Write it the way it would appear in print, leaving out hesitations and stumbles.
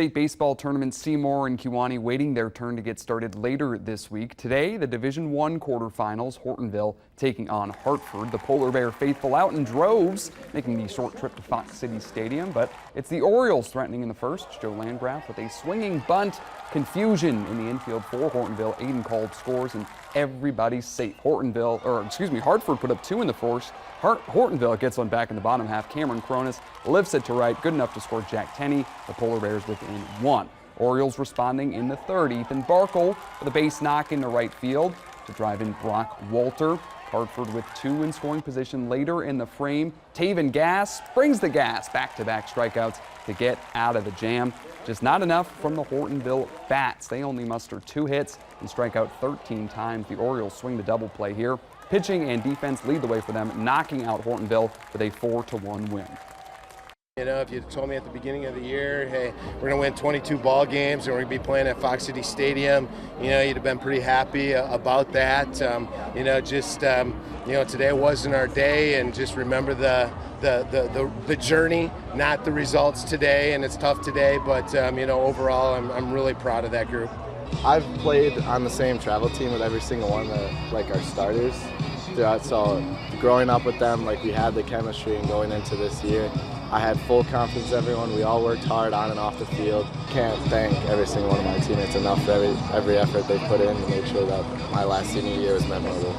State baseball tournament Seymour and Kewanee waiting their turn to get started later this week. Today, the Division I quarterfinals, Hortonville taking on Hartford. The Polar Bear faithful out in droves, making the short trip to Fox City Stadium. But it's the Orioles threatening in the first. Joe Landgraf with a swinging bunt. Confusion in the infield for Hortonville. Aiden called scores and everybody's safe. Hartford put up 2 in the first. Hortonville gets one back in the bottom half. Cameron Cronus lifts it to right, good enough to score Jack Tenney. The Polar Bears within 1. Orioles responding in the third. Ethan Barkle with a base knock into right field to drive in Brock Walter. Hartford with 2 in scoring position later in the frame. Taven Gass brings the gas. Back-to-back strikeouts to get out of the jam. Just not enough from the Hortonville bats. They only muster 2 hits and strike out 13 times. The Orioles swing the double play here. Pitching and defense lead the way for them, knocking out Hortonville with a 4-1 win. You know, if you told me at the beginning of the year, hey, we're going to win 22 ball games and we're going to be playing at Fox City Stadium, you know, you'd have been pretty happy about that. Today wasn't our day, and just remember the journey, not the results today. And it's tough today, but overall, I'm really proud of that group. I've played on the same travel team with every single one of our starters throughout. So growing up with them, we had the chemistry, and going into this year, I had full confidence in everyone. We all worked hard on and off the field. Can't thank every single one of my teammates enough for every effort they put in to make sure that my last senior year was memorable.